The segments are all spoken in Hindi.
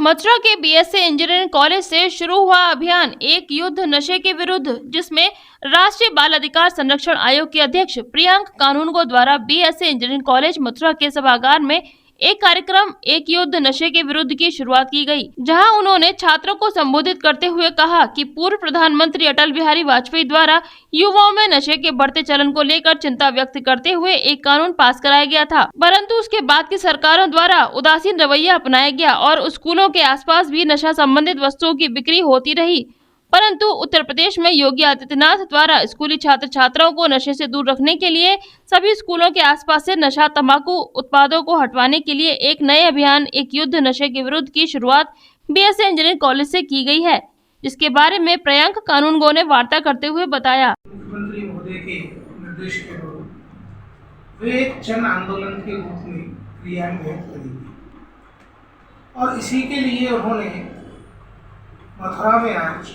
मथुरा के बीएससी इंजीनियरिंग कॉलेज से शुरू हुआ अभियान एक युद्ध नशे के विरुद्ध, जिसमें राष्ट्रीय बाल अधिकार संरक्षण आयोग के अध्यक्ष प्रियंक कानूनगो द्वारा बीएससी इंजीनियरिंग कॉलेज मथुरा के सभागार में एक कार्यक्रम एक युद्ध नशे के विरुद्ध की शुरुआत की गई, जहां उन्होंने छात्रों को संबोधित करते हुए कहा कि पूर्व प्रधानमंत्री अटल बिहारी वाजपेयी द्वारा युवाओं में नशे के बढ़ते चलन को लेकर चिंता व्यक्त करते हुए एक कानून पास कराया गया था, परंतु उसके बाद की सरकारों द्वारा उदासीन रवैया अपनाया गया और स्कूलों के आसपास भी नशा संबंधित वस्तुओं की बिक्री होती रही। परंतु उत्तर प्रदेश में योगी आदित्यनाथ द्वारा स्कूली छात्र छात्राओं को नशे से दूर रखने के लिए सभी स्कूलों के आसपास से नशा तंबाकू उत्पादों को हटवाने के लिए एक नए अभियान एक युद्ध नशे के विरुद्ध की शुरुआत बीएससी इंजीनियरिंग कॉलेज से की गई है, जिसके बारे में प्रियंक कानूनगो ने वार्ता करते हुए बताया। मुख्यमंत्री महोदय के निर्देश के अनुरूप वे एक जन आंदोलन के रूप में क्रियान्वित करेंगे और इसी के लिए उन्होंने मथुरा में आज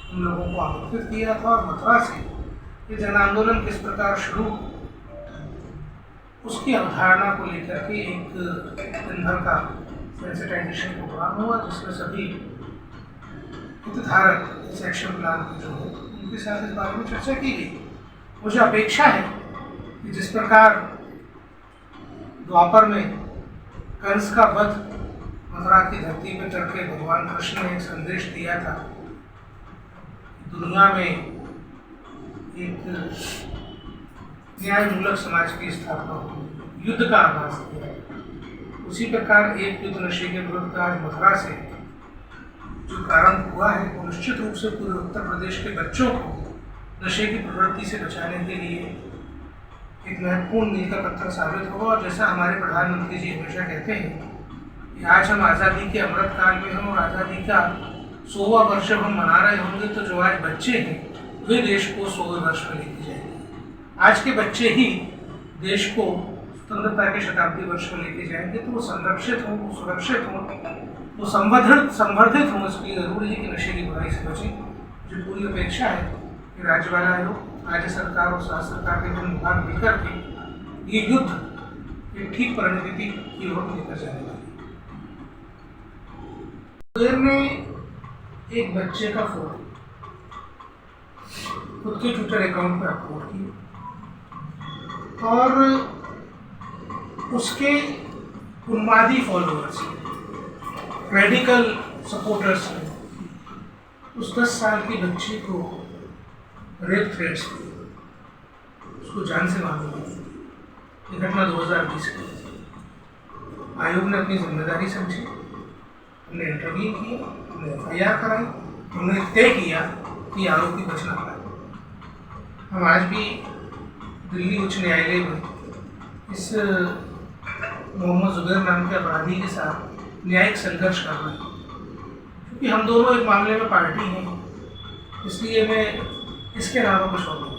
हम लोगों को आमंत्रित किया था और मथुरा से ये जन आंदोलन किस प्रकार शुरू उसकी अवधारणा को लेकर के एक दिन भर का सेंसिटाइजेशन प्रोग्राम हुआ, जिसमें सभी हितधारक इस एक्शन प्लान के जो है उनके साथ इस बारे में चर्चा की गई। मुझे अपेक्षा है कि जिस प्रकार द्वापर में कंस का वध मथुरा की धरती पर करके भगवान कृष्ण ने एक संदेश दिया था, दुनिया में एक न्यायमूलक समाज की स्थापना होगी, युद्ध का आभास दिया, उसी प्रकार एक युद्ध नशे के विरुद्ध आज मथुरा से जो प्रारंभ हुआ है वो निश्चित रूप से पूरे उत्तर प्रदेश के बच्चों को नशे की प्रवृत्ति से बचाने के लिए एक महत्वपूर्ण मील का पत्थर साबित होगा। और जैसा हमारे प्रधानमंत्री जी हमेशा कहते हैं कि आज हम आज़ादी के अमृत काल में हैं और आज़ादी का 100वां वर्ष हम मना रहे होंगे, तो जो आज बच्चे हैं वे देश को 100वें वर्ष में लेके जाएंगे। आज के बच्चे ही देश को स्वतंत्रता के शताब्दी वर्ष में लेके जाएंगे, तो वो संरक्षित हों, वो सुरक्षित हों, वो संवर्धित हों। इसके लिए जरूरी है कि नशे की बुराई से बचें। मुझे पूरी अपेक्षा है कि राज्यपाल आयोग, राज्य सरकार और शासन सरकार के दोनों विभाग मिलकर के ये युद्ध एक ठीक परिणति की ओर लेकर जाने वाली। एक बच्चे का फोटो खुद के ट्विटर अकाउंट पे अपलोड किया और उसके उन्मादी फॉलोअर्स, रेडिकल सपोर्टर्स ने उस 10 साल के बच्चे को रेप थ्रेट्स दिए, उसको जान से मार दिया। ये घटना 2020 की। आयोग ने अपनी जिम्मेदारी समझी, हमने इंटरव्यू किया, हमने FIR कराई, हमने तय किया कि आरोपी बच ना पाए। हम आज भी दिल्ली उच्च न्यायालय में इस मोहम्मद जुबैर नाम के अपराधी के साथ न्यायिक संघर्ष कर रहे हैं, क्योंकि हम दोनों एक मामले में पार्टी हैं, इसलिए मैं इसके अलावा कुछ और नहीं।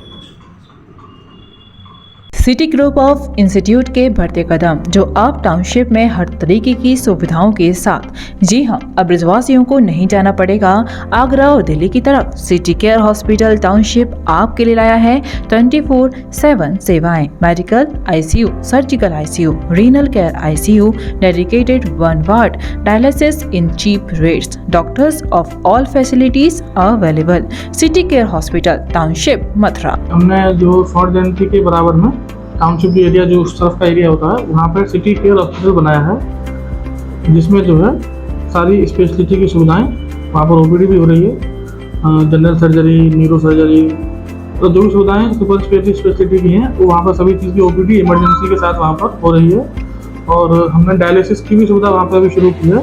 सिटी ग्रुप ऑफ इंस्टीट्यूट के बढ़ते कदम, जो आप टाउनशिप में हर तरीके की सुविधाओं के साथ, जी हां, अब ब्रजवासियों को नहीं जाना पड़ेगा आगरा और दिल्ली की तरफ। सिटी केयर हॉस्पिटल टाउनशिप आपके लिए लाया है 24/7 सेवाएं, medical ICU, surgical ICU, renal care ICU, dedicated 1 ward, dialysis in cheap rates, doctors of all facilities available. City care hospital township Mathura. हमने जो फॉर जयंती के बराबर में टाउनशिप एरिया जो उस तरफ का एरिया होता है वहाँ पर सिटी केयर हॉस्पिटल बनाया है, जिसमें जो है सारी स्पेशलिटी की सुविधाएं, वहाँ पर OPD भी हो रही है, जनरल सर्जरी, न्यूरो सर्जरी, तो जो भी सुविधाएं सुपर स्पेशलिटी की हैं वो वहाँ पर सभी चीज़ की OPD इमरजेंसी के साथ वहाँ पर हो रही है। और हमने डायलिसिस की भी सुविधा वहाँ पर भी शुरू की है,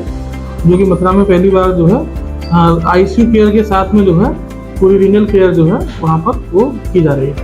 जो कि मथुरा में पहली बार जो है ICU केयर के साथ में जो है पूरी रीनल केयर जो है वहाँ पर वो की जा रही है।